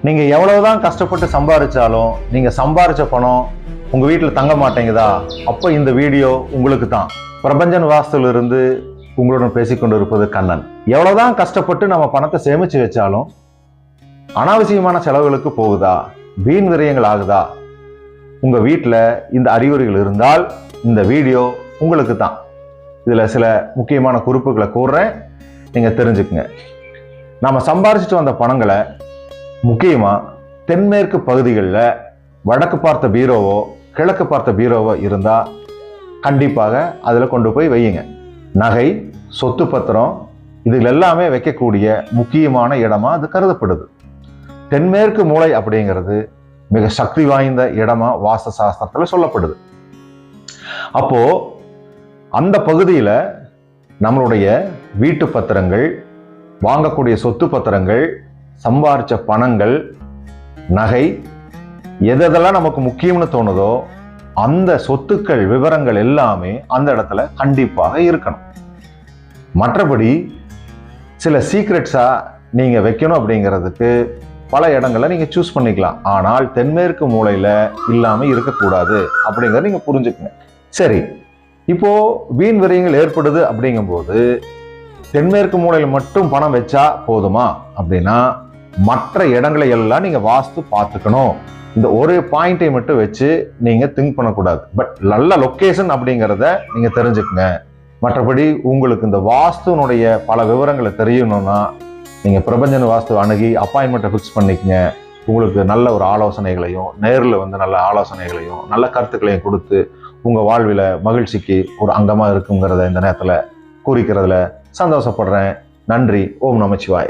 நீங்க எவ்வளவுதான் கஷ்டப்பட்டு சம்பாதிச்சாலும் நீங்க சம்பாரிச்ச பணம் உங்க வீட்டுல தங்க மாட்டேங்குதா? அப்ப இந்த வீடியோ உங்களுக்கு தான். பிரபஞ்சன் வாஸ்துல இருந்து உங்களுடன் பேசிக்கொண்டு இருப்பது கண்ணன். எவ்வளவுதான் கஷ்டப்பட்டு நம்ம பணத்தை சேமிச்சு வச்சாலும் அனாவசியமான செலவுகளுக்கு போகுதா? வீண் விரயங்கள் ஆகுதா? உங்க வீட்டுல இந்த அறிகுறிகள் இருந்தால் இந்த வீடியோ உங்களுக்கு தான். இதுல சில முக்கியமான குறிப்புகளை கூறுறேன், நீங்க தெரிஞ்சுக்குங்க. நாம சம்பாரிச்சிட்டு வந்த பணங்களை முக்கியமா தென்மேற்கு பகுதிகளில் வடக்கு பார்த்த பீரோவோ கிழக்கு பார்த்த பீரோவோ இருந்தா கண்டிப்பாக அதில் கொண்டு போய் வையுங்க. நகை, சொத்து பத்திரம் இதுல எல்லாமே வைக்கக்கூடிய முக்கியமான இடமா அது கருதப்படுது. தென்மேற்கு மூலை அப்படிங்கிறது மிக சக்தி வாய்ந்த இடமா வாஸ்து சாஸ்திரத்துல சொல்லப்படுது. அப்போ அந்த பகுதியில நம்மளுடைய வீட்டு பத்திரங்கள், வாங்கக்கூடிய சொத்து பத்திரங்கள், சம்பாரிச்ச பணங்கள், நகை எதெல்லாம் நமக்கு முக்கியம்னு தோணுதோ அந்த சொத்துக்கள் விவரங்கள் எல்லாமே அந்த இடத்துல கண்டிப்பாக இருக்கணும். மற்றபடி சில சீக்ரெட்ஸா நீங்க வைக்கணும் அப்படிங்கிறதுக்கு பல இடங்களை நீங்க சூஸ் பண்ணிக்கலாம். ஆனால் தென்மேற்கு மூலையில இல்லாம இருக்கக்கூடாது அப்படிங்கறத நீங்க புரிஞ்சுக்கங்க. சரி, இப்போ வீண் விரயங்கள் ஏற்படுது அப்படிங்கும்போது தென்மேற்கு மூலையில மட்டும் பணம் வச்சா போதுமா அப்படின்னா மற்ற இடங்களை எல்லாம் நீங்க வாஸ்து பார்த்துக்கணும். இந்த ஒரு பாயிண்டை மட்டும் வச்சு நீங்க திங்க் பண்ணக்கூடாது. பட் நல்ல லொக்கேஷன் அப்படிங்கிறத நீங்க தெரிஞ்சுக்கங்க. மற்றபடி உங்களுக்கு இந்த வாஸ்துனுடைய பல விவரங்களை தெரியணும்னா நீங்க பிரபஞ்சன் வாஸ்து அணுகி அப்பாயின்மெண்ட்டை ஃபிக்ஸ் பண்ணிக்கங்க. உங்களுக்கு நல்ல ஒரு ஆலோசனைகளையும், நேரில் வந்து நல்ல ஆலோசனைகளையும் நல்ல கருத்துக்களையும் கொடுத்து உங்க வாழ்வில மகிழ்ச்சிக்கு ஒரு அங்கமா இருக்குங்கிறத இந்த நேரத்துல கூறிக்கிறதுல சந்தோஷப்படுறேன். நன்றி. ஓம் நமச்சிவாய.